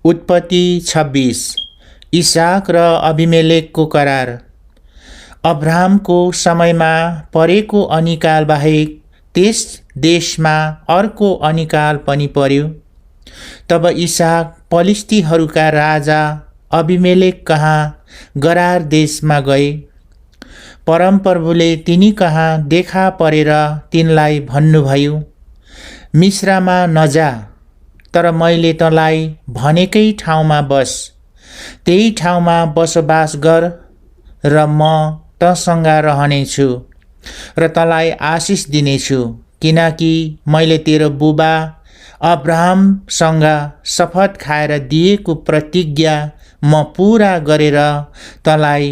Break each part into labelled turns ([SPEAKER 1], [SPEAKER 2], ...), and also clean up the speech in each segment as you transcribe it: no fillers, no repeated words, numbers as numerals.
[SPEAKER 1] उत्पत्ति 26। इसाक र अबिमेलेकको करार। अब्राहमको समयमा परेको अनिकाल बाहेक त्यस देशमा अर्को अनिकाल पनि पर्यो। तब इसाक पलिस्तीहरूका राजा अबिमेलेक कहाँ गरार देशमा गए। परमप्रभुले तिनी कहाँ देखा परेर तिनलाई भन्नुभयो, मिश्रामा नजा, तर मैले तँलाई भनेकै ठाउँमा बस, त्यही ठाउँमा बसोबास गर र म तँसँग रहनेछु र तँलाई आशिष दिनेछु, किनकि मैले तेरो बुबा अब्राहमसँग शपथ खाएर दिएको प्रतिज्ञा म पूरा गरेर तँलाई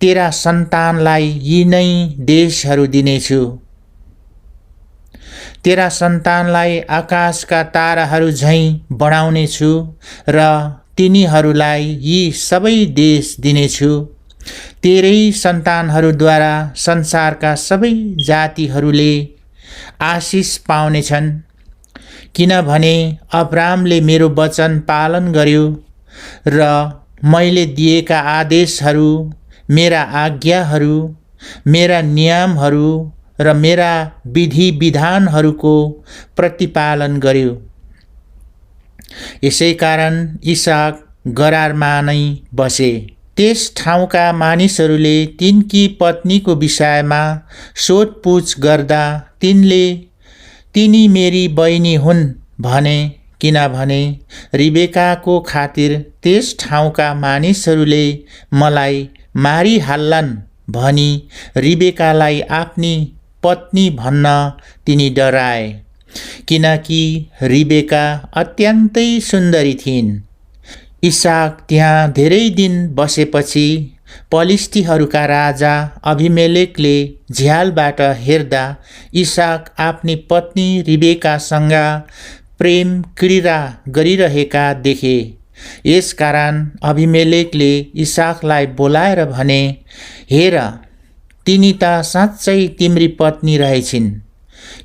[SPEAKER 1] तेरा सन्तानलाई यी नै देशहरू दिनेछु। तेरा सन्तानलाई आकाशका ताराहरू झैं बढाउनेछु र तिनीहरूलाई यी सबै देश दिनेछु। तेरै सन्तानहरूद्वारा संसारका सबै जातिहरूले आशिष पाउनेछन्, किनभने अब्राहमले मेरो वचन पालन गर्यो र मैले दिएका आदेशहरू, मेरा आज्ञाहरू, मेरा नियमहरू र मेरा विधि विधानहरूको प्रतिपालन गर्यो। यसै कारण इसाक गरारमा नै बसे। त्यस ठाउँका मानिसहरूले तिनकी पत्नीको विषयमा सोधपुछ गर्दा तिनी मेरी बहिनी हुन् भने, किनभने रिबेकाको खातिर त्यस ठाउँका मानिसहरूले मलाई मारिहाल्लान् भनी रिबेकालाई आफ्नी पत्नी भन्न तिनी डराए, किनकि रिबेका अत्यन्तै सुन्दरी थिइन्। इसाक त्यहाँ धेरै दिन बसेपछि पलिस्तीहरूका राजा अभिमेलेकले झ्यालबाट हेर्दा इसाक आफ्नी पत्नी रिबेकासँग प्रेम क्रीडा गरिरहेका देखे। यसकारण अभिमेलेकले इसाकलाई बोलाएर भने, हेर, तिनी त साँच्चै तिम्री पत्नी रहेछिन्,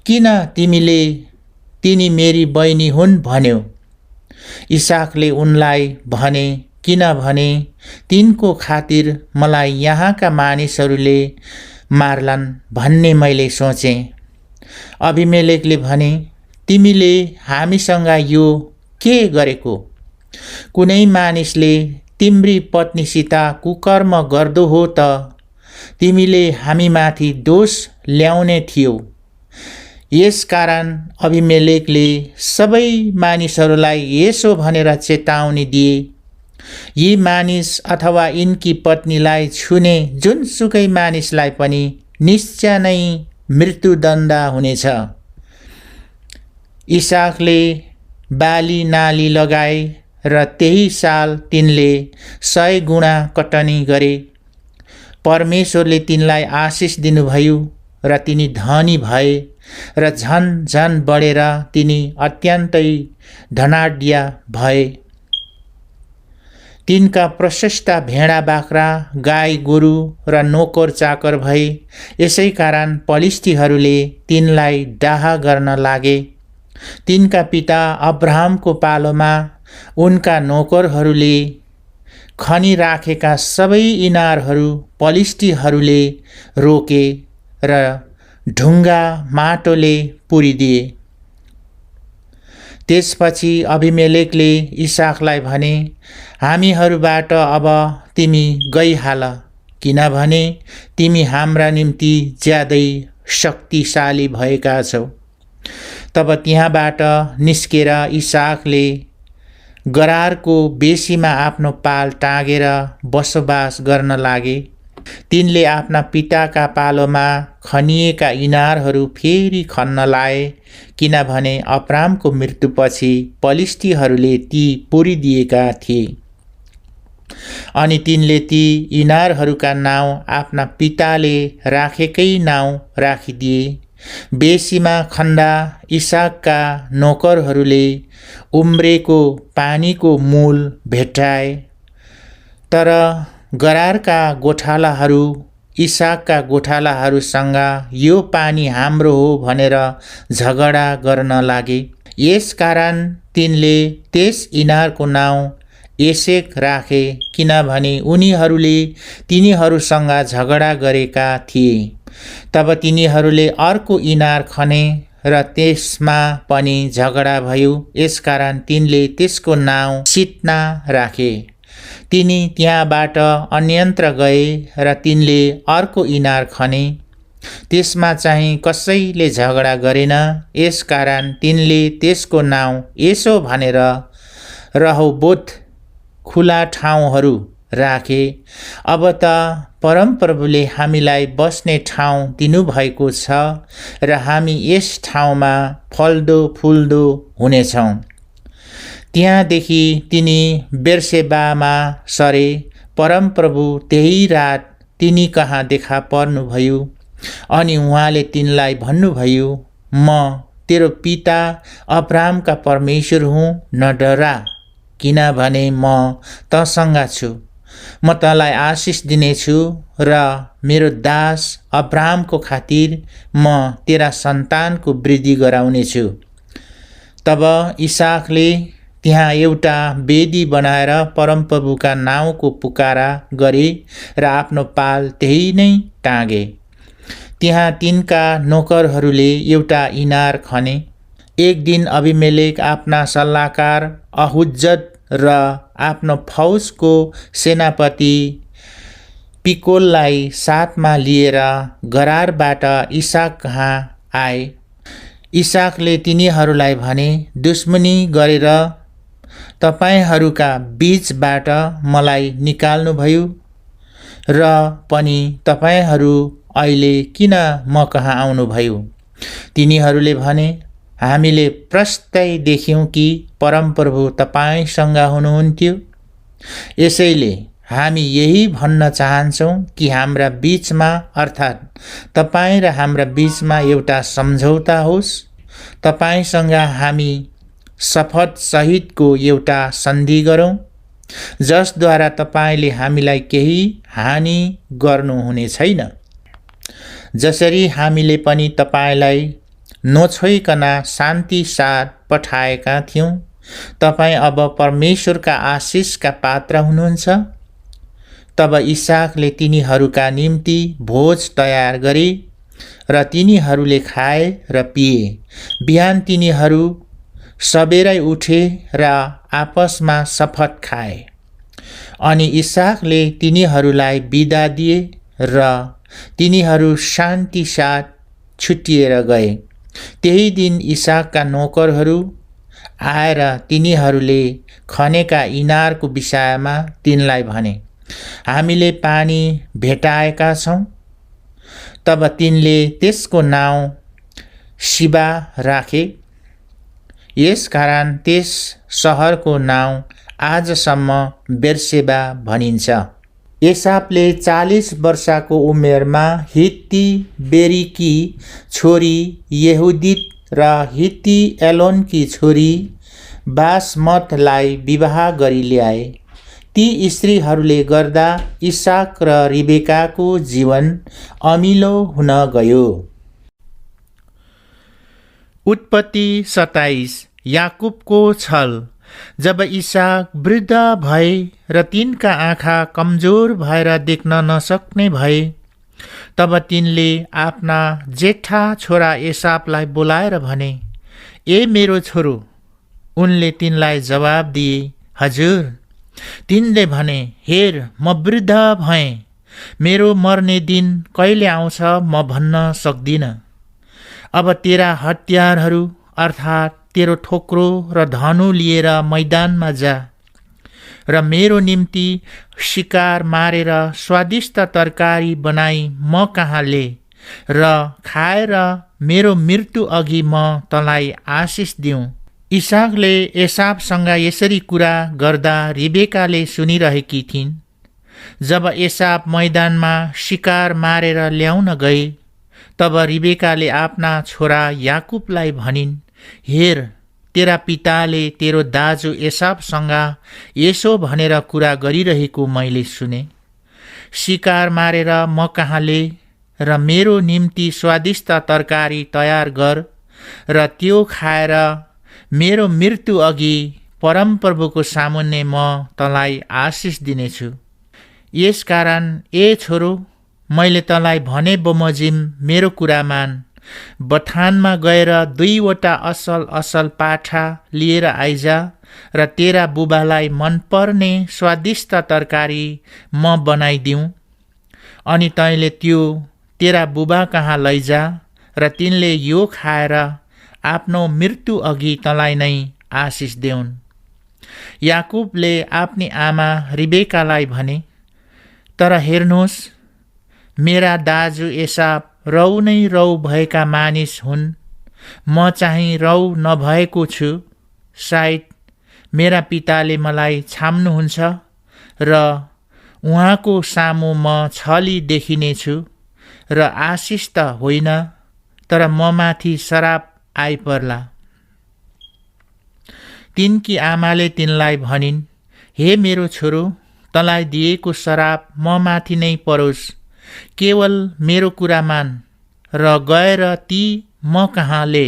[SPEAKER 1] किन तिमीले तिनी मेरी बहिनी हुन् भन्यो? इसाकले उनलाई भने, किनभने तिनको खातिर मलाई यहाँका मानिसहरूले मार्लान् भन्ने मैले सोचेँ। अभिमेलेकले भने, तिमीले हामीसँग यो के गरेको? कुनै मानिसले तिम्री पत्नीसित कुकर्म गर्दो हो त तिमीले हामीमाथि दोष ल्याउने थियौ। यसकारण अभिमेलेकले सबै मानिसहरूलाई यसो भनेर चेतावनी दिए, यी मानिस अथवा यिनकी पत्नीलाई छुने जुनसुकै मानिसलाई पनि निश्चय नै मृत्युदण्ड हुनेछ। इसाकले बाली नाली लगाए र त्यही साल तिनले 100 गुणा कटनी गरे। परमेश्वरले तिनलाई आशिष दिनुभयो र तिनी धनी भए र झन झन बढेर तिनी अत्यन्तै धनाढ्य भए। तिनका प्रशस्त भेडा बाख्रा, गाई गोरु र नोकर चाकर भए। यसै कारण पलिस्तीहरूले तिनलाई डाहा गर्न लागे। तिनका पिता अब्राहमको पालोमा उनका नोकरहरूले खनिराखेका सबै इनारहरू पलिस्तीहरूले रोके र ढुङ्गा माटोले पुरिदिए। त्यसपछि अभिमेलेकले इसाकलाई भने, हामीहरूबाट अब तिमी गइहाल, किनभने तिमी हाम्रा निम्ति ज्यादै शक्तिशाली भएका छौ। तब त्यहाँबाट निस्केर इसाकले गरारको बेसीमा आफ्नो पाल टाँगेर बसोबास गर्न लागे। तिनले आफ्ना पिताका पालोमा खनिएका इनारहरू फेरि खन्न लाए, किनभने अब्राहमको मृत्युपछि पलिस्तीहरूले ती पुरिदिएका थिए। अनि तिनले ती इनारहरूका नाउँ आफ्ना पिताले राखेकै नाउँ राखिदिए। बेसीमा खन्दा इसाकका नोकरहरूले उम्रेको पानीको मूल भेट्टाए, तर गरारका गोठालाहरू इसाकका गोठालाहरूसँग यो पानी हाम्रो हो भनेर झगडा गर्न लागे। यसकारण तिनले त्यस इनारको नाउँ एसेक राखे, किनभने उनीहरूले तिनीहरूसँग झगडा गरेका थिए। तब तिनीहरूले अर्को इनार खने र त्यसमा पनि झगडा भयो। यसकारण तिनले त्यसको नाउँ सित्ना राखे। तिनी त्यहाँबाट अन्यत्र गए र तिनले अर्को इनार खने। त्यसमा चाहिँ कसैले झगडा गरेन। यसकारण तिनले त्यसको नाउँ यसो भनेर रहोबोत खुला ठाउँहरू राखे। अब त परमप्रभुले हामीलाई बस्ने ठाउँ दिनुभएको छ र हामी यस ठाउँमा फल्दो फुल्दो हुनेछौँ। त्यहाँदेखि तिनी बेर्सेबामा सरे। परमप्रभु त्यही रात तिनी कहाँ देखा पर्नुभयो अनि उहाँले तिनलाई भन्नुभयो, म तेरो पिता अब्राहमका परमेश्वर हुँ, न डरा, किनभने म तँसँग छु। म तँलाई आशिष दिनेछु र मेरो दास अब्राहमको खातिर म तेरा सन्तानको वृद्धि गराउनेछु। तब इसाकले त्यहाँ एउटा वेदी बनाएर परमप्रभुका नाउँको पुकारा गरे र आफ्नो पाल त्यही नै टाँगे। त्यहाँ तिनका नोकरहरूले एउटा इनार खने। एक दिन अबिमेलेक आफ्ना सल्लाहकार अहुज्जत र आफ्नो फौजको सेनापति पिकोललाई साथमा लिएर गरारबाट इसाक कहाँ आए। इसाकले तिनीहरूलाई भने, दुश्मनी गरेर तपाईहरूका बीचबाट मलाई निकाल्नुभयो र पनि तपाईहरू अहिले किन म कहाँ आउनुभयो? तिनीहरूले भने, हामीले प्रष्टै देख्यौं कि परमप्रभु तपाईसँग हुनुहुन्थ्यो। यसैले हामी यही भन्न चाहन्छौं कि हाम्रा बीचमा अर्थात् तपाईं र हाम्रा बीचमा एउटा सम्झौता होस्। तपाईंसँग हामी शपथ सहितको एउटा सन्धि गरौँ, जसद्वारा तपाईंले हामीलाई केही हानि गर्नुहुने छैन। जसरी हामीले पनि तपाईंलाई नछोइकन शान्ति साथ पठाएका थियौं, तपाईं अब परमेश्वरका आशिषका पात्र हुनुहुन्छ। तब इसाकले तिनीहरूका निम्ति भोज तयार गरे र तिनीहरूले खाए र पिए। बिहान तिनीहरू सबेरै उठे र आपसमा शपथ खाए। अनि इसाकले तिनीहरूलाई बिदा दिए र तिनीहरू शान्ति साथ छुट्टिएर गए। त्यही दिन इसाकका नोकरहरू आएर तिनीहरूले खनेका इनारको विषयमा तिनलाई भने, हामीले पानी भेटाएका छौं। तब तिनले त्यसको नाउँ शिबा राखे। यसकारण त्यस शहरको नाउँ आजसम्म बेर्सेबा भनिन्छ। एसापले 40 वर्षको उमेरमा हित्ती बेरीकी छोरी यहुदित र हित्ती एलोनकी छोरी बासमतलाई विवाह गरी ल्याए। ती स्त्रीहरूले गर्दा इसाक र रिबेकाको जीवन अमिलो हुन गयो। उत्पत्ति 27। याकुबको छल। जब इसाक वृद्ध भए र तिनका आँखा कमजोर भएर देख्न नसक्ने भए, तब तिनले आफ्ना जेठा छोरा एसापलाई बोलाएर भने, ए मेरो छोरो। उनले तिनलाई जवाब दिए, हजुर। तिनले भने, हेर, म वृद्ध भएँ, मेरो मर्ने दिन कहिले आउँछ म भन्न सक्दिन। अब तेरा हतियारहरू अर्थात् तेरो ठोक्रो र धनु लिएर मैदानमा जा र मेरो निम्ति शिकार मारेर स्वादिष्ट तरकारी बनाई म कहाँ ले र खाएर मेरो मृत्यु अघि म तँलाई आशिष दिउँ। इसाकले एसापसँग यसरी कुरा गर्दा रिबेकाले सुनिरहेकी थिइन्। जब एसाप मैदानमा शिकार मारेर ल्याउन गए, तब रिबेकाले आफ्ना छोरा याकुबलाई भनिन्, हेर, तेरा पिताले तेरो दाजु एसापसँग यसो भनेर कुरा गरिरहेको मैले सुने। शिकार मारेर म कहाँ ले र मेरो निम्ति स्वादिष्ट तरकारी तयार गर र त्यो खाएर मेरो मृत्यु अघि परमप्रभुको सामुन्ने म तँलाई आशिष दिनेछु। यसकारण ए छोरो, मैले तँलाई भने बमोजिम मेरो कुरा मान। बथानमा गएर 2वटा असल असल पाठा लिएर आइजा र तेरा बुबालाई मनपर्ने स्वादिष्ट तरकारी म बनाइदिउँ। अनि तैँले त्यो तेरा बुबा कहाँ लैजा र तिनले यो खाएर आफ्नो मृत्यु अघि तँलाई नै आशिष देऊन्। याकुबले आफ्नी आमा रिबेकालाई भने, तर हेर्नुहोस्, मेरा दाजु एसाव रौ नै रौ भएका मानिस हुन्, म चाहिँ रौ नभएको छु। सायद मेरा पिताले मलाई छाम्नुहुन्छ र उहाँको सामु म छली देखिनेछु र आशिष त होइन, तर म माथि श्राप आइपर्ला। तिनकी आमाले तिनलाई भनिन्, हे मेरो छोरो, तँलाई दिएको श्राप म माथि नै परोस्। केवल मेरो कुरा मान र गएर ती म कहाँ ले।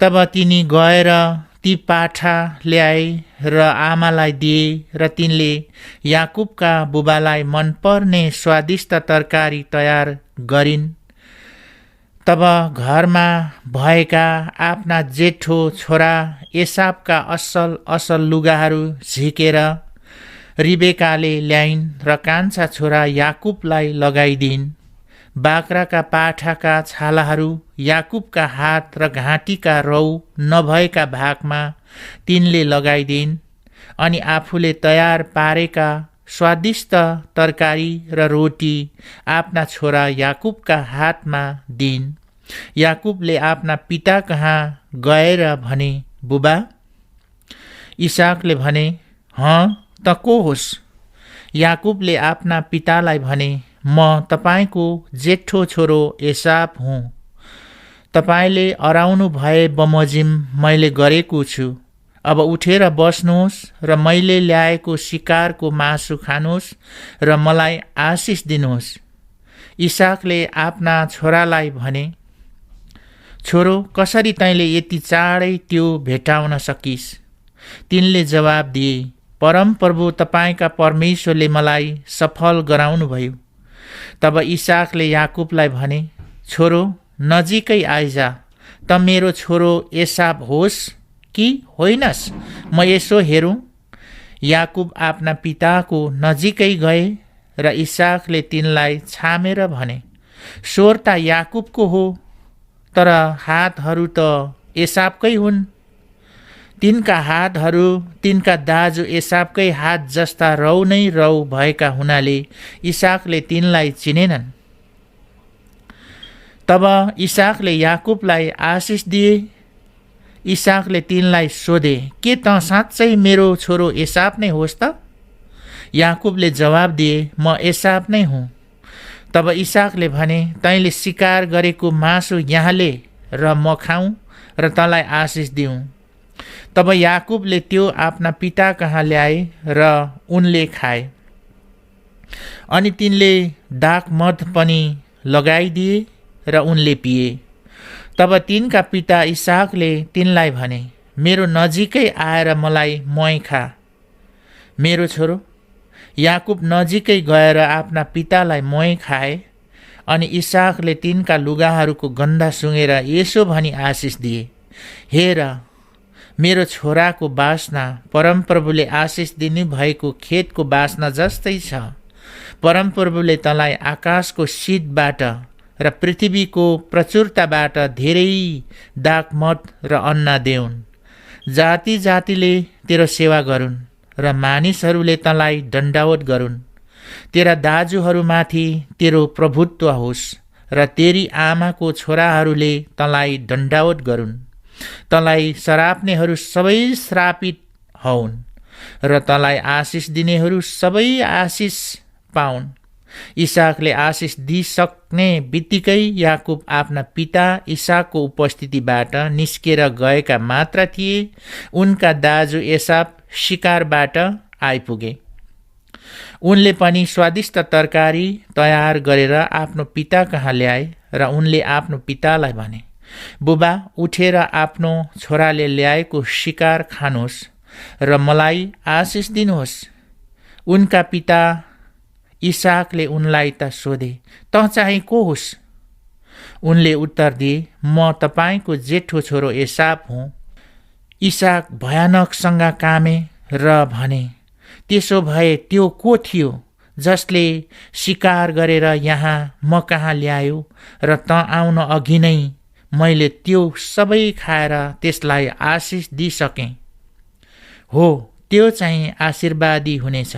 [SPEAKER 1] तब तिनी गएर ती पाठा ल्याए र आमालाई दिए र तिनले याकुबका बुबालाई मनपर्ने स्वादिष्ट तरकारी तयार गरिन्। तब घरमा भएका आफ्ना जेठो छोरा एसावका असल असल लुगाहरू झिकेर रिबेकाले ल्याइन् र कान्छा छोरा याकुबलाई लगाइदिइन्। बाख्राका पाठाका छालाहरू याकुबका हात र घाँटीका रौ नभएका भागमा तिनले लगाइदिइन्। अनि आफूले तयार पारेका स्वादिष्ट तरकारी र रोटी आफ्ना छोरा याकुबका हातमा दिइन्। याकुबले आफ्ना पिता कहाँ गएर भने, बुबा। इसाकले भने, हँ, त को होस्? याकुबले आफ्ना पितालाई भने, म तपाईको जेठो छोरो एसाव हुँ। तपाईले अराउनु भए बमोजिम मैले गरेको छु। अब उठेर बस्नुहोस् र मैले ल्याएको शिकारको मासु खानुहोस् र मलाई आशिष दिनुहोस्। इसाकले आफ्ना छोरालाई भने, छोरो, कसरी तैँले यति चाँडै त्यो भेटाउन सकिस्? तिनले जवाब दिए, परमप्रभु तपाईका परमेश्वरले मलाई सफल गराउनुभयो। तब इसाकले याकुबलाई भने, छोरो, नजिकै आइजा, त मेरो छोरो एसाव होस् कि होइनस्, म यसो हेरौँ। याकुब आफ्ना पिताको नजिकै गए र इसाकले तिनलाई छामेर भने, स्वर त याकुबको हो, तर हातहरू त एसावकै हुन्। तिनका हातहरू तिनका दाजु एसावकै हात जस्ता रौ नै रौ भएका हुनाले इसाकले तिनलाई चिनेनन्। तब इसाकले याकुबलाई आशिष दिए। इसाकले तिनलाई सोधे, के त साँच्चै मेरो छोरो एसाव नै होस् त? याकुबले जवाब दिए, म एसाव नै हुँ। तब इसाकले भने, तैँले शिकार गरेको मासु यहाँ ले र म खाऊँ र तँलाई आशिष दिउँ। तब याकुबले त्यो आफ्ना पिता कहाँ ल्याए र उनले खाए। अनि तिनले दाखमध पनि लगाइदिए र उनले पिए। तब तिनका पिता इसाकले तिनलाई भने, मेरो नजिकै आएर मलाई मही खा। मेरो छोरो। याकुब नजिकै गएर आफ्ना पितालाई मही खाए। अनि इसाकले तिनका लुगाहरूको गन्ध सुँगेर यसो भनी आशिष दिए, हेर, मेरो छोराको बासना परमप्रभुले आशिष दिनुभएको खेतको बासना जस्तै छ। परमप्रभुले तँलाई आकाशको शीतबाट र पृथ्वीको प्रचुरताबाट धेरै दाखमध र अन्न देऊन्। जाति जातिले तेरो सेवा गरून् र मानिसहरूले तँलाई दण्डवत गरून्। तेरा दाजुहरूमाथि तेरो प्रभुत्व होस् र तेरी आमाको छोराहरूले तँलाई दण्डवत गरून्। तँलाई सराप्नेहरू सबै श्रापित हौन् र तँलाई आशिष दिनेहरू सबै आशिष पाउन्। इसाकले आशिष दिइसक्ने बित्तिकै याकुब आफ्ना पिता इसाकको उपस्थितिबाट निस्केर गएका मात्र थिए। उनका दाजु एसाव शिकारबाट आइपुगे। उनले पनि स्वादिष्ट तरकारी तयार गरेर आफ्नो पिता कहाँ ल्याए र उनले आफ्नो पितालाई भने, बुबा, उठेर आफ्नो छोराले ल्याएको शिकार खानुहोस् र मलाई आशिष दिनुहोस्। उनका पिता इसाकले उनलाई त सोधे, त चाहिँ को हुस्? उनले उत्तर दिए, म तपाईको जेठो छोरो एसाप हुँ। इसाक भयानकसँग कामे र भने, त्यसो भए त्यो को थियो जसले शिकार गरेर यहाँ म कहाँ ल्यायो र त आउन अघि नै मैले त्यो सबै खाएर त्यसलाई आशिष दिइसकेँ? हो, त्यो चाहिँ आशीर्वादी हुनेछ।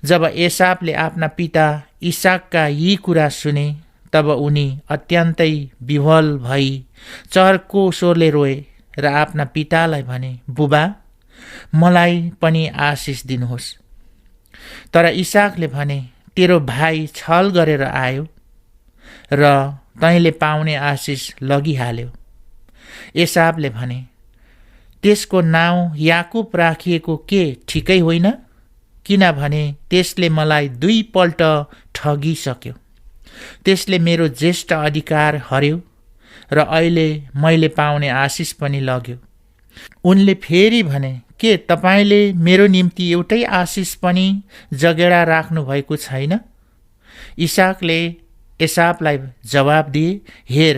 [SPEAKER 1] जब एसापले आफ्ना पिता इसाकका यी कुरा सुने तब उनी अत्यन्तै विह्वल भई चर्को स्वरले रोए र आफ्ना पितालाई भने, बुबा, मलाई पनि आशिष दिनुहोस्। तर इसाकले भने, तेरो भाइ छल गरेर आयो र तैँले पाउने आशिष लगिहाल्यो। एसापले भने, त्यसको नाउँ याकुब राखिएको के ठिकै होइन? किनभने त्यसले मलाई 2 पल्ट ठगिसक्यो। त्यसले मेरो ज्येष्ठ अधिकार हर्यो र अहिले मैले पाउने आशिष पनि लग्यो। उनले फेरि भने, के तपाईले मेरो निम्ति एउटै आशिष पनि जगेडा राख्नु भएको छैन? इसाकले एसापलाई जवाब दिए, हेर,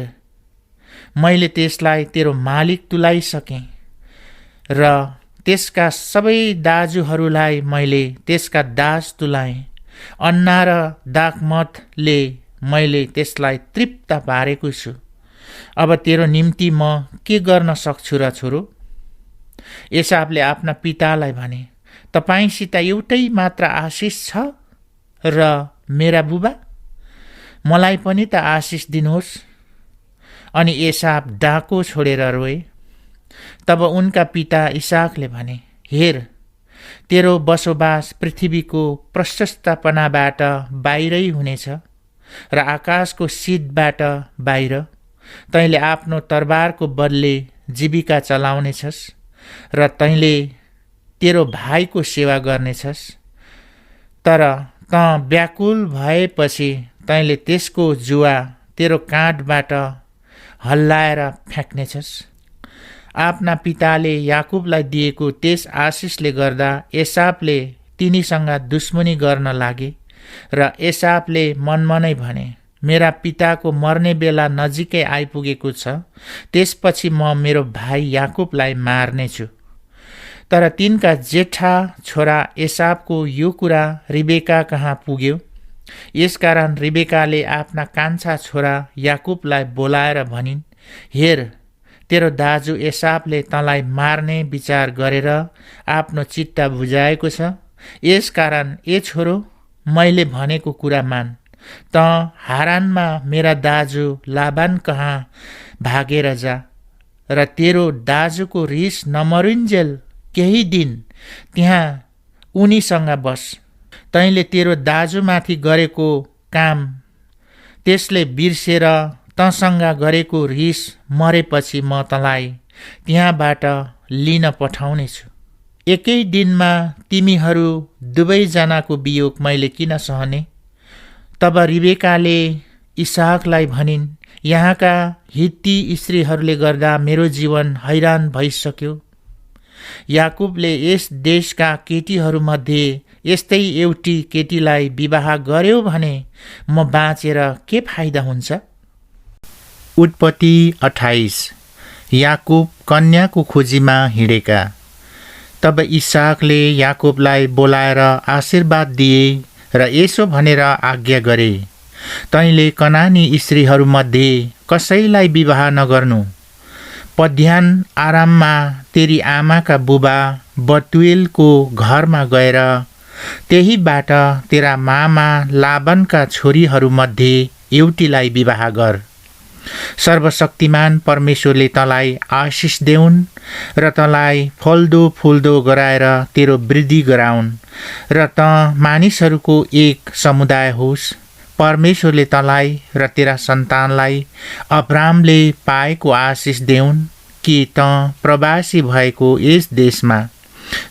[SPEAKER 1] मैले त्यसलाई तेरो मालिक तुलाइसकेँ र त्यसका सबै दाजुहरूलाई मैले त्यसका दास तुलाएँ। अन्ना र दाखमतले मैले त्यसलाई तृप्त पारेको छु। अब तेरो निम्ति म के गर्न सक्छु र छोरो? एसापले आफ्ना पितालाई भने, तपाईसित एउटै मात्र आशिष छ र मेरा बुबा, मलाई पनि त आशिष दिनुहोस्। अनि एसाप डाको छोडेर रोए। तब उनका पिता इसाकले भने, हेर, तेरो बसोबास पृथ्वीको प्रशस्तपनाबाट बाहिरै हुनेछ र आकाशको शीतबाट बाहिर। तैँले आफ्नो तरबारको बदले जीविका चलाउनेछस् र तैँले तेरो भाइको सेवा गर्नेछस्। तर त व्याकुल भएपछि तैँले त्यसको जुवा तेरो काँधबाट हल्लाएर फ्याँक्नेछस्। आफ्ना पिताले याकुबलाई दिएको त्यस आशिषले गर्दा एसापले तिनीसँग दुश्मनी गर्न लागे र एसापले मनमनै भने, मेरा पिताको मर्ने बेला नजिकै आइपुगेको छ, त्यसपछि म मेरो भाइ याकुबलाई मार्नेछु। तर तिनका जेठा छोरा एसापको यो कुरा रिबेका कहाँ पुग्यो। यसकारण रिबेकाले आफ्ना कान्छा छोरा याकुबलाई बोलाएर भनिन्, हेर, तेरो दाजु एसापले तँलाई मार्ने विचार गरेर आफ्नो चित्त बुझाएको छ। यसकारण ए छोरो, मैले भनेको कुरा मान। त हारानमा मेरा दाजु लाबान कहाँ भागेर जा र तेरो दाजुको रिस नमरुन्जेल केही दिन त्यहाँ उनीसँग बस। तैँले तेरो दाजुमाथि गरेको काम त्यसले बिर्सेर तँसँग गरेको रिस मरेपछि म तँलाई त्यहाँबाट लिन पठाउनेछु। एकै दिनमा तिमीहरू दुवैजनाको वियोग मैले किन सहने? तब रिबेकाले इसाकलाई भनिन्, यहाँका हित्ती स्त्रीहरूले गर्दा मेरो जीवन हैरान भइसक्यो। याकुबले यस देशका केटीहरूमध्ये यस्तै एउटी केटीलाई विवाह गर्यो भने म बाँचेर के फाइदा हुन्छ?
[SPEAKER 2] उत्पत्ति 28। याकुब कन्याको खोजीमा हिँडेका। तब इसाकले याकुबलाई बोलाएर आशीर्वाद दिए र यसो भनेर आज्ञा गरे, तैँले कनानी स्त्रीहरूमध्ये कसैलाई विवाह नगर्नु। पद्यान आराममा तेरी आमाका बुबा बतुएलको घरमा गएर त्यहीबाट तेरा मामा लाबानका छोरीहरूमध्ये एउटीलाई विवाह गर। सर्वशक्तिमान परमेश्वरले तँलाई आशिष देऊन् र तँलाई फल्दो फुल्दो गराएर तेरो वृद्धि गराउन् र त मानिसहरूको एक समुदाय होस्। परमेश्वरले तँलाई र तेरा सन्तानलाई अब्रामले पाएको आशिष देऊन् कि त प्रवासी भएको यस देशमा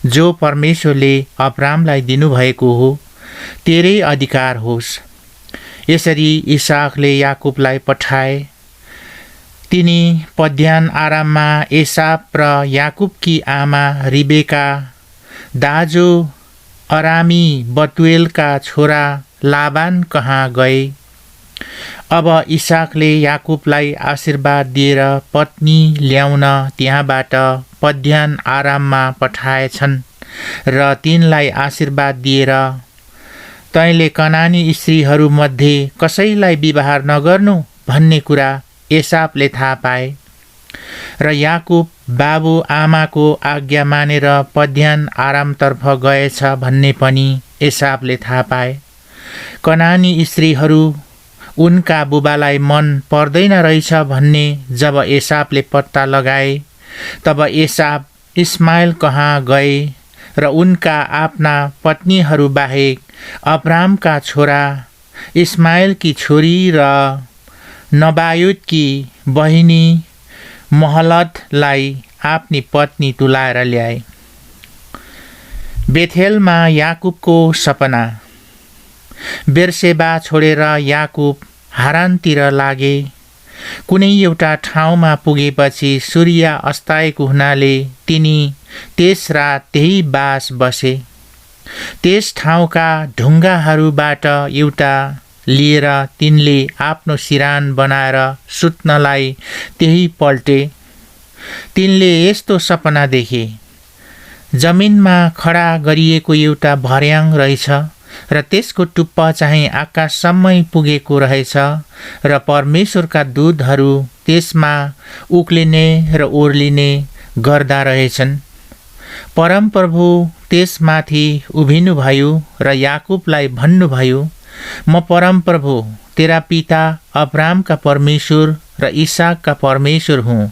[SPEAKER 2] जो परमेश्वरले अब्रामलाई दिनुभएको हो तेरै अधिकार होस्। यसरी इसाकले याकुबलाई पठाए।
[SPEAKER 1] तिनी पद्यान आराममा एसाप र याकुबकी आमा रिबेका, दाजु अरामी बतुएलका छोरा लाबान कहाँ गए। अब इसाकले याकुबलाई आशीर्वाद दिएर पत्नी ल्याउन त्यहाँबाट पद्यान आराममा पठाएछन् र तिनलाई आशीर्वाद दिएर, तैँले कनानी स्त्रीहरूमध्ये कसैलाई विवाह नगर्नु भन्ने कुरा एसापले थाहा पाए र याकुब बाबु आमाको आज्ञा मानेर पद्यान आरामतर्फ गएछ भन्ने पनि एसापले थाहा पाए। कनानी स्त्रीहरू उनका बुबालाई मन पर्दैन रहेछ भन्ने जब एसापले पत्ता लगाए, तब एसाप इस्माइल कहाँ गए र उनका आफ्ना पत्नीहरू बाहेक अब्रामका छोरा इस्माइलकी छोरी र नबायोतकी बहिनी महलतलाई आफ्नी पत्नी तुलाएर ल्याए। बेथेलमा याकुबको सपना। बेर्सेबा छोडेर याकुब हारानतिर लागे। कुनै एउटा ठाउँमा पुगेपछि सूर्य अस्ताएको हुनाले तिनी त्यस रात त्यही बास बसे। त्यस ठाउँका ढुङ्गाहरूबाट एउटा लिएर तिनले आफ्नो सिरान बनाएर सुत्नलाई त्यही पल्टे। तिनले यस्तो सपना देखे, जमिनमा खडा गरिएको एउटा भर्याङ रहेछ र त्यसको टुप्पा चाहिँ आकाशसम्मै पुगेको रहेछ र परमेश्वरका दूतहरू त्यसमा उक्लिने र ओर्लिने गर्दा रहेछन्। परमप्रभु त्यसमाथि उभिनुभयो र याकुबलाई भन्नुभयो, म परमप्रभु तेरा पिता अब्रामका परमेश्वर र इसाकका परमेश्वर हुँ।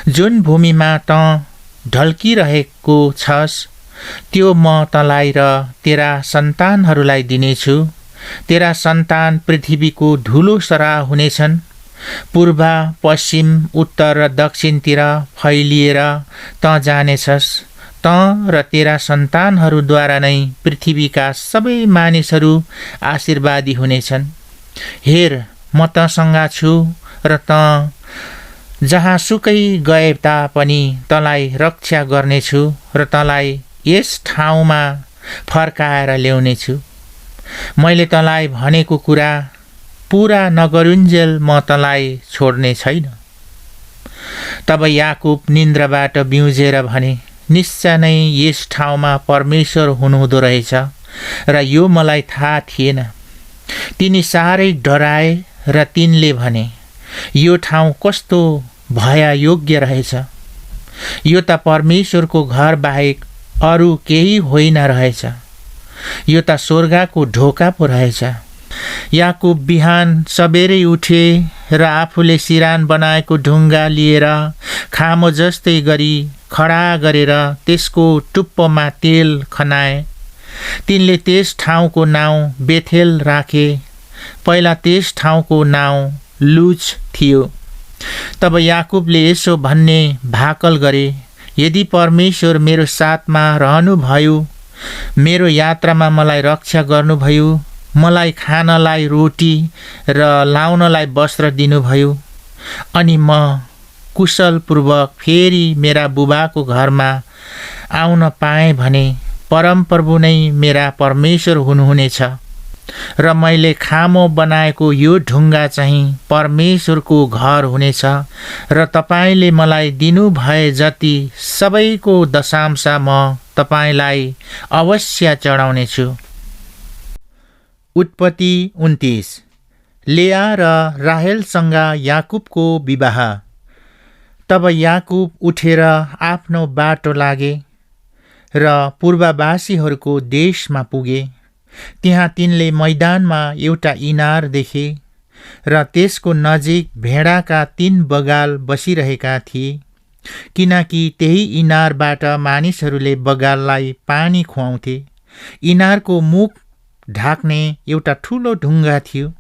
[SPEAKER 1] जुन भूमिमा त ढल्किरहेको छस् त्यो म तँलाई र तेरा सन्तानहरूलाई दिनेछु। तेरा सन्तान पृथ्वीको धुलो सराह हुनेछन्। पूर्व पश्चिम उत्तर र दक्षिणतिर फैलिएर तँ जानेछस्। तँ र तेरा सन्तानहरूद्वारा नै पृथ्वीका सबै मानिसहरू आशीर्वादी हुनेछन्। हेर, म तँसँग छु र तँ जहाँसुकै गए तापनि तँलाई रक्षा गर्नेछु र तँलाई यस ठाउँमा फर्काएर ल्याउनेछु। मैले तँलाई भनेको कुरा पुरा नगरुन्जेल म तँलाई छोड्ने छैन। तब याकुब निन्द्राबाट बिउजेर भने, निश्चय नै यस ठाउँमा परमेश्वर हुनुहुँदो रहेछ र यो मलाई थाहा थिएन। तिनी साह्रै डराए र तिनले भने, यो ठाउँ कस्तो भययोग्य रहेछ। यो त परमेश्वरको घर बाहेक अरू केही होइन रहेछ। यो त स्वर्गको ढोका पो रहेछ। याकुब बिहान सबेरै उठे र आफूले सिरान बनाएको ढुङ्गा लिएर खामो जस्तै गरी खडा गरेर त्यसको टुप्पोमा तेल खनाए। तिनले त्यस ठाउँको नाउँ बेथेल राखे। पहिला त्यस ठाउँको नाउँ लुज थियो। तब याकुबले यसो भन्ने भाकल गरे, यदि परमेश्वर मेरो साथमा रहनुभयो, मेरो यात्रामा मलाई रक्षा गर्नुभयो, मलाई खानलाई रोटी र लाउनलाई वस्त्र दिनुभयो, अनि म कुशलपूर्वक फेरि मेरा बुबाको घरमा आउन पाएँ भने परमप्रभु नै मेरा परमेश्वर हुनुहुनेछ र मैले खामो बनाएको यो ढुङ्गा चाहिँ परमेश्वरको घर हुनेछ र तपाईँले मलाई दिनुभए जति सबैको दशांश म तपाईँलाई अवश्य चढाउनेछु। उत्पत्ति 29। लेया र राहेलसँग याकुबको विवाह। तब याकुब उठेर आफ्नो बाटो लागे र पूर्ववासीहरूको देशमा पुगे। त्यहाँ तिनले मैदानमा एउटा इनार देखे र त्यसको नजिक भेडाका 3 बगाल बसिरहेका थिए, किनकि त्यही इनारबाट मानिसहरूले बगाललाई पानी खुवाउँथे। इनारको मुख ढाक्ने एउटा ठुलो ढुङ्गा थियो।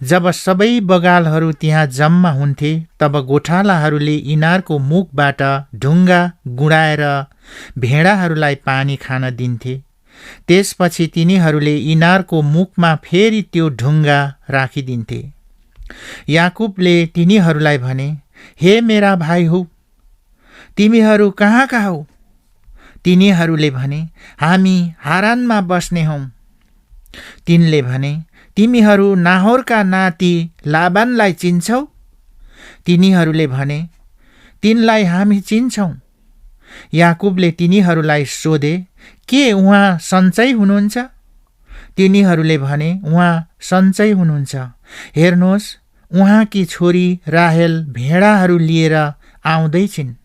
[SPEAKER 1] जब सबै बगालहरू त्यहाँ जम्मा हुन्थे तब गोठालाहरूले इनारको मुखबाट ढुङ्गा गुडाएर भेडाहरूलाई पानी खान दिन्थे। त्यसपछि तिनीहरूले इनारको मुखमा फेरि त्यो ढुङ्गा राखिदिन्थे। याकुबले तिनीहरूलाई भने, हे मेरा भाइ हौ, तिमीहरू कहाँका हौ? तिनीहरूले भने, हामी हारानमा बस्ने हौँ। तिनले भने, तिमीहरू नाहोरका नाति लाबानलाई चिन्छौ? तिनीहरूले भने, तिनलाई हामी चिन्छौँ। याकुबले तिनीहरूलाई सोधे, के उहाँ सन्चै हुनुहुन्छ? तिनीहरूले भने, उहाँ सन्चै हुनुहुन्छ। हेर्नुहोस्, उहाँकी छोरी राहेल भेडाहरू लिएर आउँदैछिन्।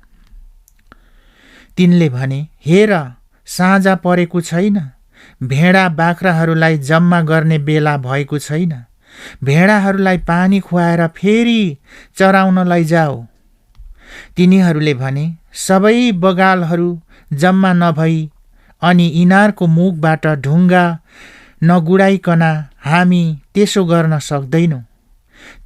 [SPEAKER 1] तिनले भने, हेर, साँझ परेको छैन, भेडा बाख्राहरूलाई जम्मा गर्ने बेला भएको छैन। भेडाहरूलाई पानी खुवाएर फेरि चराउन लैजाऊ। तिनीहरूले भने, सबै बगालहरू जम्मा नभई अनि इनारको मुखबाट ढुङ्गा नगुडाइकन हामी त्यसो गर्न सक्दैनौँ।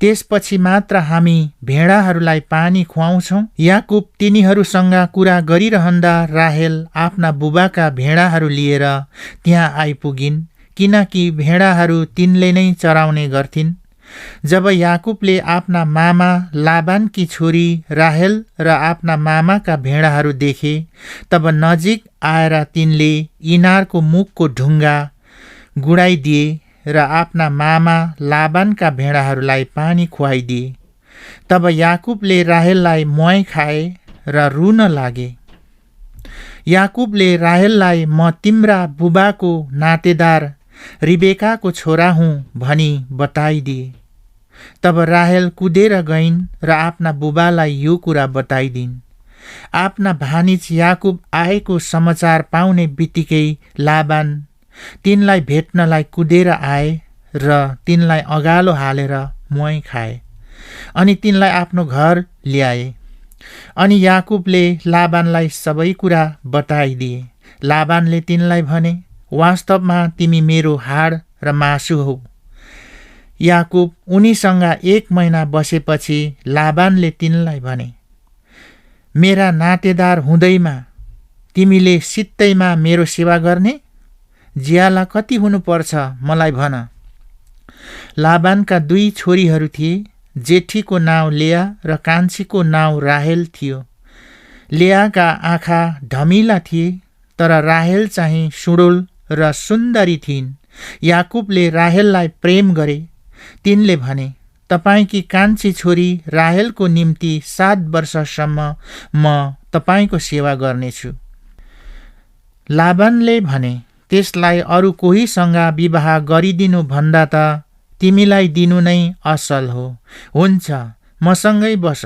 [SPEAKER 1] त्यसपछि मात्र हामी भेडाहरूलाई पानी खुवाउँछौँ। याकुब तिनीहरूसँग कुरा गरिरहँदा राहेल आफ्ना बुबाका भेडाहरू लिएर त्यहाँ आइपुगिन्, किनकि भेडाहरू तिनले नै चराउने गर्थिन्। जब याकुबले आफ्ना मामा लाबानकी छोरी राहेल र आफ्ना मामाका भेडाहरू देखे, तब नजिक आएर तिनले इनारको मुखको ढुङ्गा गुडाइदिए र आफ्ना मामा लाबानका भेडाहरूलाई पानी खुवाइदिए। तब याकुबले राहेललाई म्वाइ खाए र रुन लागे। याकुबले राहेललाई, म तिम्रा बुबाको नातेदार रिबेकाको छोरा हुँ भनी बताइदिए। तब राहेल कुदेर गइन् र आफ्ना बुबालाई यो कुरा बताइदिन्। आफ्ना भानिज याकुब आएको समाचार पाउने बित्तिकै लाबान तिनलाई भेट्नलाई कुदेर आए र तिनलाई अगालो हालेर म्वाइ खाए अनि तिनलाई आफ्नो घर ल्याए। अनि याकुबले लाबानलाई सबै कुरा बताइदिए। लाबानले तिनलाई भने, वास्तवमा तिमी मेरो हाड र मासु हौ। याकुब उनीसँग 1 महिना बसेपछि लाबानले तिनलाई भने, मेरा नातेदार हुँदैमा तिमीले सित्तैमा मेरो सेवा गर्ने? ज्याला कति हुनुपर्छ मलाई भन। लाबानका 2 छोरीहरू थिए। जेठीको नाउँ लेया र कान्छीको नाउँ राहेल थियो। लेयाका आँखा धमिला थिए, तर राहेल चाहिँ सुडोल र सुन्दरी थिइन्। याकुबले राहेललाई प्रेम गरे। तिनले भने, तपाईकी कान्छी छोरी राहेलको निम्ति 7 वर्षसम्म म तपाईको सेवा गर्नेछु। लाबानले भने, त्यसलाई अरू कोहीसँग विवाह गरिदिनु भन्दा त तिमीलाई दिनु नै असल हो। हुन्छ, मसँगै बस।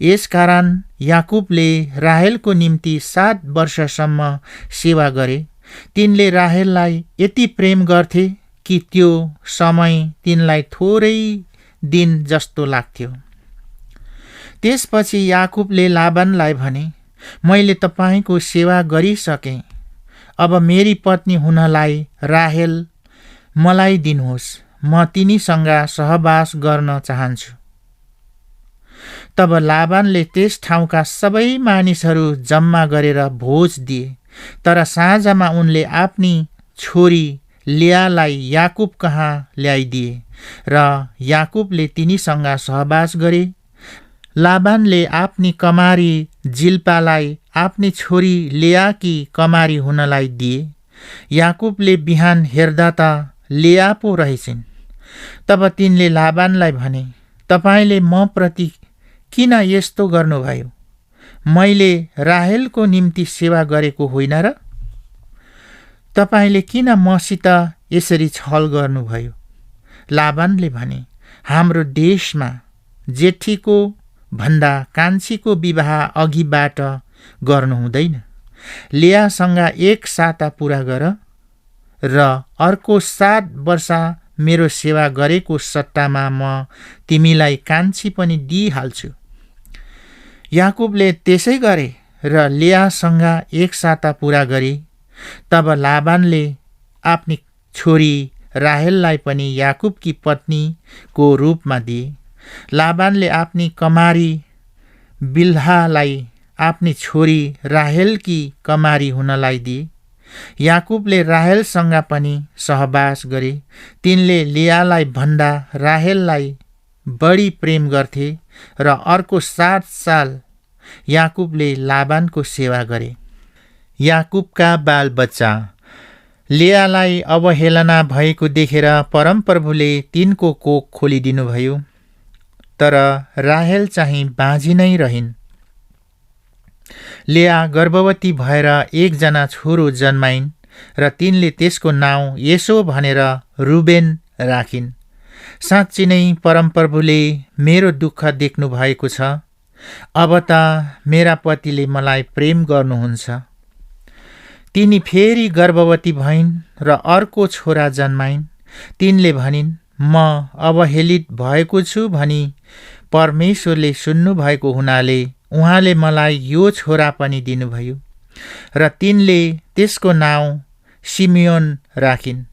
[SPEAKER 1] यसकारण याकुबले राहेलको निम्ति 7 वर्षसम्म सेवा गरे। तिनले राहेललाई यति प्रेम गर्थे कि त्यो समय तिनलाई थोरै दिन जस्तो लाग्थ्यो। त्यसपछि याकुबले लाबानलाई भने, मैले तपाईको सेवा गरिसकेँ। अब मेरी पत्नी हुनलाई राहेल मलाई दिनुहोस्। म तिनीसँग सहवास गर्न चाहन्छु। तब लाबानले त्यस ठाउँका सबै मानिसहरू जम्मा गरेर भोज दिए। तर साँझमा उनले आफ्नी छोरी लेयालाई याकुब कहाँ ल्याइदिए र याकुबले तिनीसँग सहवास गरे। लाबानले आफ्नी कमारी जिल्पालाई आफ्नी छोरी लेयाकी कमारी हुनलाई दिए। याकुबले बिहान हेर्दा त लेया पो रहेछिन्। तब तिनले लाबानलाई भने, तपाईले म प्रति किन यस्तो गर्नुभयो? मैले राहेलको निम्ति सेवा गरेको होइन र? तपाईले किन मसित यसरी छल गर्नुभयो? लाबानले भने, हाम्रो देशमा जेठीको भन्दा कान्छीको विवाह अघिबाट गर्नु हुँदैन। लेयासँग 1 साता पुरा गर र अर्को 7 वर्ष मेरो सेवा गरेको सट्टामा म तिमीलाई कान्छी पनि दिइहाल्छु। याकुबले त्यसै गरे र लेयासँग 1 साता पुरा गरे। तब लाबानले आफ्नी छोरी राहेललाई पनि याकुबकी पत्नीको रूपमा दिए। लाबानले आफ्नी कमारी बिल्हालाई आफ्नी छोरी राहेलकी कमारी हुनलाई दिए। याकुबले राहेलसँग पनि सहवास गरे। तिनले लेयालाई भन्दा राहेललाई बढी प्रेम गर्थे र अर्को 7 साल याकुबले लाबानको सेवा गरे। याकुबका बालबच्चा लेयालाई अवहेलना भएको देखेर परमप्रभुले तिनको कोख खोलिदिनुभयो, तर राहेल चाहिँ बाँझी नै रहिन्। लेया गर्भवती भएर एकजना छोरो जन्माइन् र तिनले त्यसको नाउँ यसो भनेर रुबेन राखिन्। साँच्ची नै परमप्रभुले मेरो दुःख देख्नु भएको छ। अब त मेरा पतिले मलाई प्रेम गर्नुहुन्छ। तिनी फेरि गर्भवती भइन् र अर्को छोरा जन्माइन्। तिनले भनिन्, म अवहेलित भएको छु भनी परमेश्वरले सुन्नुभएको हुनाले उहाँले मलाई यो छोरा पनि दिनुभयो र तिनले त्यसको नाउँ सिमियोन राखिन्।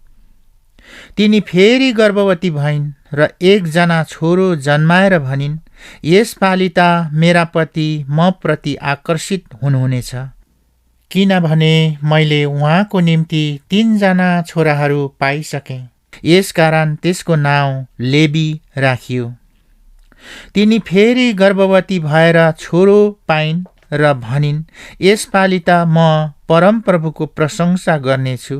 [SPEAKER 1] तिनी फेरि गर्भवती भइन् र एकजना छोरो जन्माएर भनिन्, यसपालि त मेरा पति म प्रति आकर्षित हुनुहुनेछ, किनभने मैले उहाँको निम्ति 3 जना छोराहरू पाइसकेँ। यसकारण त्यसको नाउँ लेबी राखियो। तिनी फेरि गर्भवती भएर छोरो पाइन् र भनिन्, यसपालि त म परमप्रभुको प्रशंसा गर्नेछु।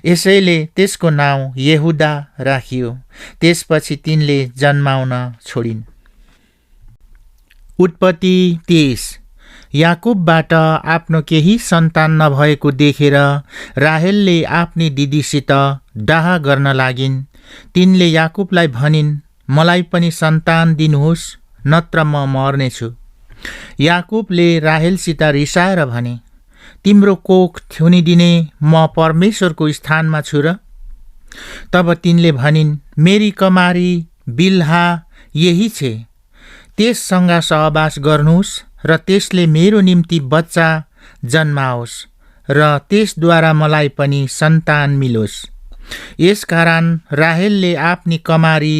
[SPEAKER 1] यसैले त्यसको नाउँ यहुदा राखियो। त्यसपछि तिनले जन्माउन छोडिन्। उत्पत्ति 30। याकुबबाट आफ्नो केही सन्तान नभएको देखेर राहेलले आफ्नी दिदीसित डाह गर्न लागिन्। तिनले याकुबलाई भनिन्, मलाई पनि सन्तान दिनुहोस्, नत्र म मर्नेछु। याकुबले राहेलसित रिसाएर भने, तिम्रो कोख थुनिदिने म परमेश्वरको स्थानमा छु र? तब तिनले भनिन्, मेरी कमारी बिल्हा यही छे, त्यससँग सहवास गर्नुहोस् र त्यसले मेरो निम्ति बच्चा जन्माओस् र त्यसद्वारा मलाई पनि सन्तान मिलोस्। यसकारण राहेलले आफ्नी कमारी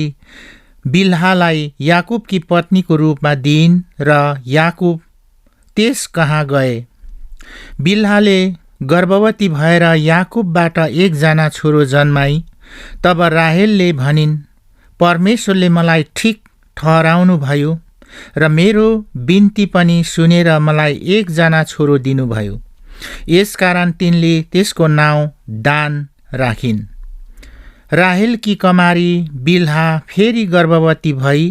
[SPEAKER 1] बिल्हालाई याकुबकी पत्नीको रूपमा दिइन् र याकुब त्यस कहाँ गए। बिल्हाले गर्भवती भएर याकुबबाट एकजना छोरो जन्माई। तब राहेलले भनिन्, परमेश्वरले मलाई ठिक ठहराउनु भयो र मेरो बिन्ती पनि सुनेर मलाई एकजना छोरो दिनुभयो। यसकारण तिनले त्यसको नाउँ दान राखिन्। राहेलकी कमारी बिल्हा फेरि गर्भवती भई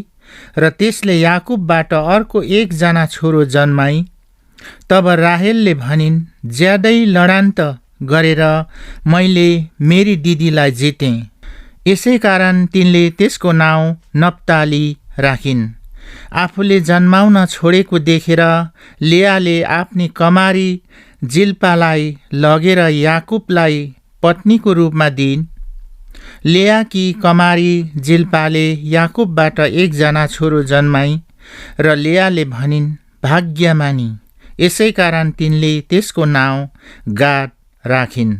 [SPEAKER 1] र त्यसले याकुबबाट अर्को एकजना छोरो जन्माई। तब राहेलले भनिन्, ज्यादै लडान्त गरेर मैले मेरी दिदीलाई जितेँ। यसै कारण तिनले त्यसको नाउँ नप्ताली राखिन्। आफूले जन्माउन छोडेको देखेर लेयाले आफ्नी कमारी जिल्पालाई लगेर याकुबलाई पत्नीको रूपमा दिइन्। लेयाकी कमारी जिल्पाले याकुबबाट एकजना छोरो जन्माई र लेयाले भनिन्, भाग्यमानी। यसै कारण तिनले त्यसको नाउँ गाद राखिन्।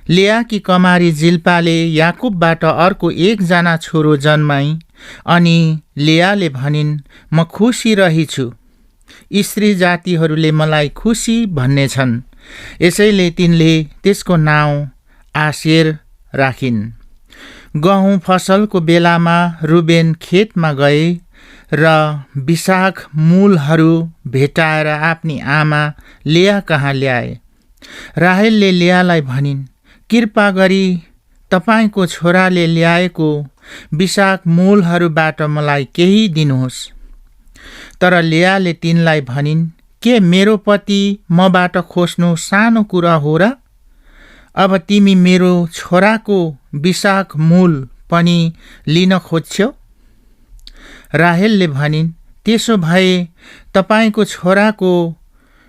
[SPEAKER 1] लेयाकी कमारी जिल्पाले याकुबबाट अर्को एकजना छोरो जन्माई अनि लेयाले भनिन्, म खुसी रहिछु, स्त्री जातिहरूले मलाई खुसी भन्नेछन्। यसैले तिनले त्यसको नाउँ आशेर राखिन्। गहुँ फसलको बेलामा रुबेन खेतमा गए र विशाख मूलहरू भेटाएर आफ्नी आमा लेया कहाँ ल्याए। राहेलले लेयालाई भनिन्, कृपा गरी तपाईको छोराले ल्याएको विशाख मूलहरूबाट मलाई केही दिनुहोस्। तर लेयाले तिनलाई भनिन्, के मेरो पति मबाट खोज्नु सानो कुरा हो र? अब तिमी मेरो छोराको विशाख मूल पनि लिन खोज्छौ? राहेलले भनिन्, त्यसो भए तपाईको छोराको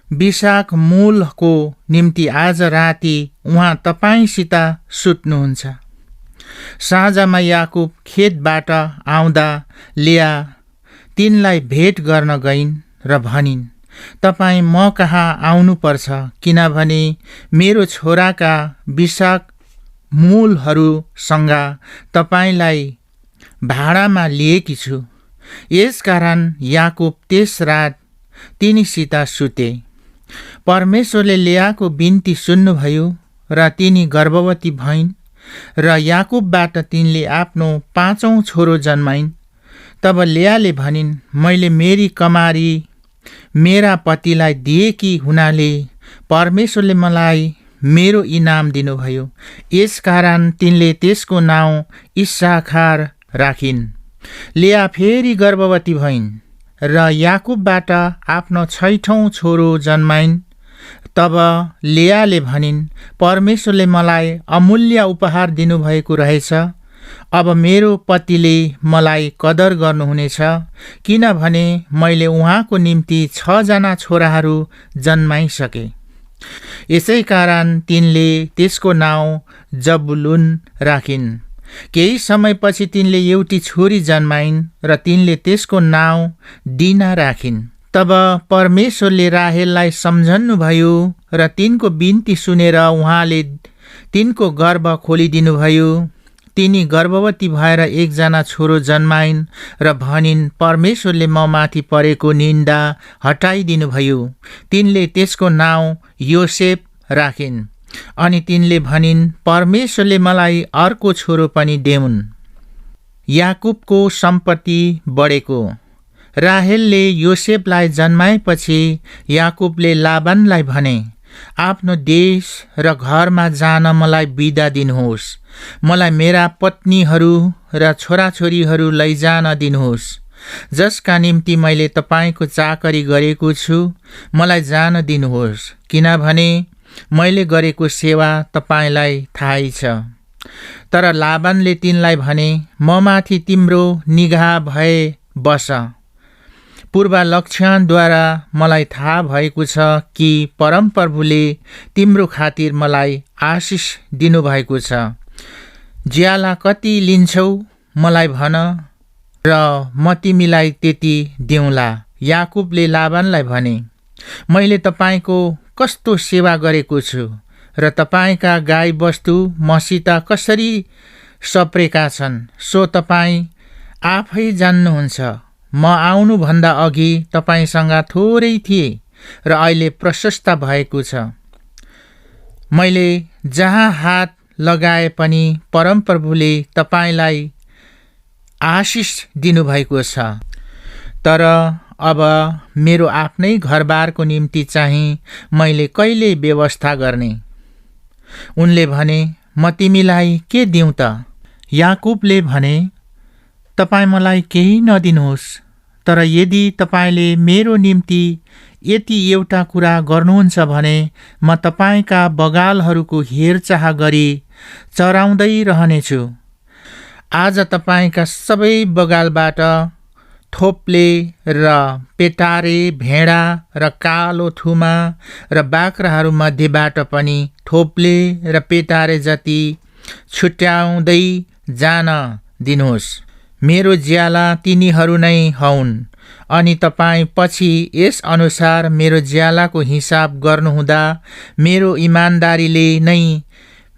[SPEAKER 1] विशाख मूलको निम्ति आज राति उहाँ तपाईसित सुत्नुहुन्छ। साँझमा याकुब खेतबाट आउँदा लेया तिनलाई भेट गर्न गइन् र भनिन्, तपाईँ म कहाँ आउनुपर्छ, किनभने मेरो छोराका विशाख मूलहरूसँग तपाईँलाई भाडामा लिएकी छु। यसकारण याकुब त्यस रात तिनीसित सुते। परमेश्वरले लेयाको बिन्ती सुन्नुभयो र तिनी गर्भवती भइन् र याकुबबाट तिनले आफ्नो 5औं छोरो जन्माइन्। तब लेयाले भनिन्, मैले मेरी कमारी मेरा पतिलाई दिएकी हुनाले परमेश्वरले मलाई मेरो इनाम दिनुभयो। यसकारण तिनले त्यसको नाउँ इस्साखार राखिन्। लेया फेरि गर्भवती भइन् र याकुबबाट आफ्नो 6औं छोरो जन्माइन्। तब लेयाले भनिन्, परमेश्वरले मलाई अमूल्य उपहार दिनुभएको रहेछ। अब मेरो पतिले मलाई कदर गर्नुहुनेछ, किनभने मैले उहाँको निम्ति 6 जना छोराहरू जन्माइसके। यसै कारण तिनले त्यसको नाउँ जबुलुन राखिन्। केही समयपछि तिनले एउटी छोरी जन्माइन् र तिनले त्यसको नाउँ दिना राखिन्। तब परमेश्वरले राहेललाई सम्झन्नुभयो र तिनको बिन्ती सुनेर उहाँले तिनको गर्भ खोलिदिनुभयो। तिनी गर्भवती भएर 1 जना छोरो जन्माइन् र भनिन्, परमेश्वरले ममाथि परेको निन्दा हटाइदिनुभयो। तिनले त्यसको नाउँ योसेफ राखिन्। अनि तिनले भनिन्, परमेश्वरले मलाई अर्को छोरो पनि देऊन्। याकुबको सम्पत्ति बढेको। राहेलले योसेफलाई जन्माएपछि याकुबले लाबानलाई भने, आफ्नो देश र घरमा जान मलाई बिदा दिनुहोस्। मलाई मेरा पत्नीहरू र छोराछोरीहरू लैजान दिनुहोस्, जसका निम्ति मैले तपाईको चाकरी गरेको छु। मलाई जान दिनुहोस्, किनभने मैले गरेको सेवा तपाईलाई थाहै छ। तर लाबानले तिनलाई भने, ममाथि तिम्रो निगाह भए बस। पूर्वालक्षणद्वारा मलाई थाहा भएको छ कि परमप्रभुले तिम्रो खातिर मलाई आशिष दिनुभएको छ। ज्याला कति लिन्छौ मलाई भन र म तिमीलाई त्यति दिउँला। याकुबले लाबानलाई भने, मैले तपाईको कस्तो सेवा गरेको छु र तपाईका गाई बस्तु मसित कसरी सप्रेका छन् सो तपाईँ आफै जान्नुहुन्छ। म आउनुभन्दा अघि तपाईसँग थोरै थिए र अहिले प्रशस्त भएको छ। मैले जहाँ हात लगाए पनि परमप्रभुले तपाईलाई आशिष दिनुभएको छ। तर अब मेरो आफ्नै घरबारको निम्ति चाहिँ मैले कहिले व्यवस्था गर्ने? उनले भने, म तिमीलाई के दिउँ त? याकुबले भने, तपाईँ मलाई केही नदिनुहोस्, तर यदि तपाईले मेरो निम्ति यति एउटा कुरा गर्नुहुन्छ भने म तपाईका बगालहरूको हेरचाह गरी चराउँदै रहनेछु। आज तपाईँका सबै बगालबाट थोप्ले र पेटारे, भेडा र कालो थुमा र बाख्राहरू मध्येबाट पनि थोप्ले र पेटारे जति छुट्याउँदै जान दिनुहोस्। मेरो ज्याला तिनीहरू नै हौन्। अनि तपाईँ पछि यस अनुसार मेरो ज्यालाको हिसाब गर्नुहुँदा मेरो इमान्दारीले नै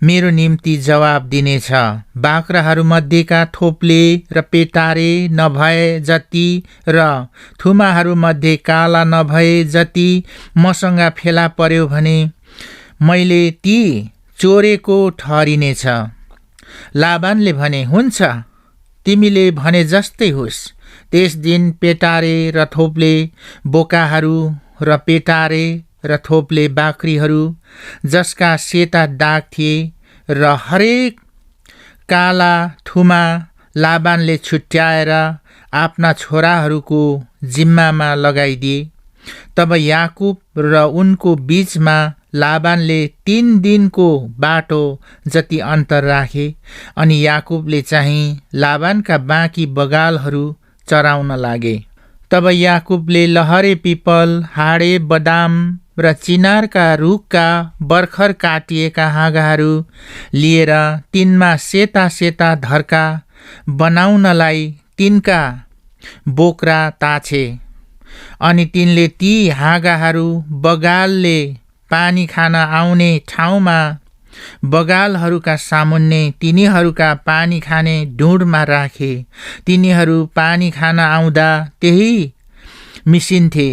[SPEAKER 1] मेरो निम्ति जवाब दिनेछ। बाख्राहरू मध्येका थोप्ले र पेटारे नभए जति र थुमाहरू मध्ये काला नभए जति मसँग फेला पर्यो भने मैले ती चोरेको ठहरिनेछ। लाबानले भने, हुन्छ, तिमीले भने जस्तै होस्। त्यस दिन पेटारे र थोप्ले बोकाहरू र पेटारे र थोप्ले बाख्रीहरू जसका सेता दाग थिए र हरेक काला थुमा लाबानले छुट्याएर आफ्ना छोराहरूको जिम्मामा लगाइदिए। तब याकुब र उनको बीचमा लाबानले 3 दिनको बाटो जति अन्तर राखे। अनि याकुबले चाहिँ लाबानका बाँकी बगालहरू चराउन लागे। तब याकुबले लहरे पिपल, हाडे बदाम र चिनारका रुखका भर्खर काटिएका हाँगाहरू लिएर तिनमा सेता सेता धर्का बनाउनलाई तिनका बोक्रा ताछे। अनि तिनले ती हाँगाहरू बगालले पानी खान आउने ठाउँमा बगालहरूका सामुन्ने तिनीहरूका पानी खाने ढुँडमा राखे। तिनीहरू पानी खान आउँदा त्यही मिसिन्थे।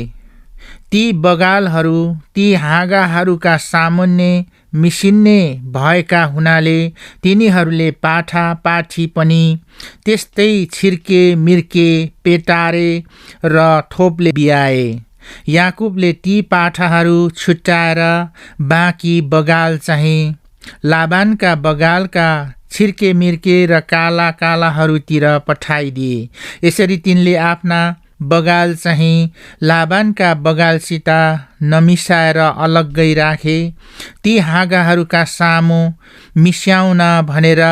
[SPEAKER 1] ती बगालहरू ती हाँगाहरूका सामुन्ने मिसिन्ने भएका हुनाले तिनीहरूले पाठा पाठी पनि त्यस्तै छिर्के मिर्के पेटारे र थोपले बियाए। याकुबले ती पाठाहरू छुट्याएर बाँकी बगाल चाहिँ लाबानका बगालका छिर्के मिर्के र काला कालाहरूतिर पठाइदिए। यसरी तिनले आफ्ना बगाल चाहिँ लाबानका बगालसित नमिसाएर अलग्गै राखे। ती हाँगाहरूका सामु मिस्याउन भनेर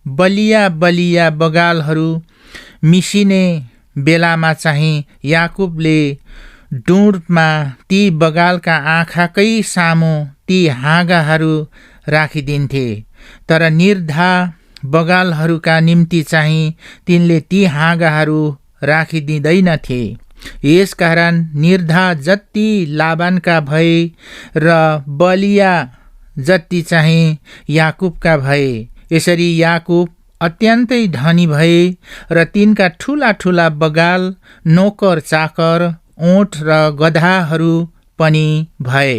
[SPEAKER 1] बलिया बलिया बगालहरू मिसिने बेलामा चाहिँ याकुबले डुँडमा ती बगालका आँखाकै सामु ती हाँगाहरू राखिदिन्थे। तर निर्धा बगालहरूका निम्ति चाहिँ तिनले ती हाँगाहरू राखिदिँदैनथे। यसकारण निर्धा जति लाबानका भए र बलिया जति चाहिँ याकुबका भए। यसरी याकुब अत्यन्तै धनी भए र तिनका ठुला ठुला बगाल, नोकर चाकर, ओठ र गधाहरू पनि भए।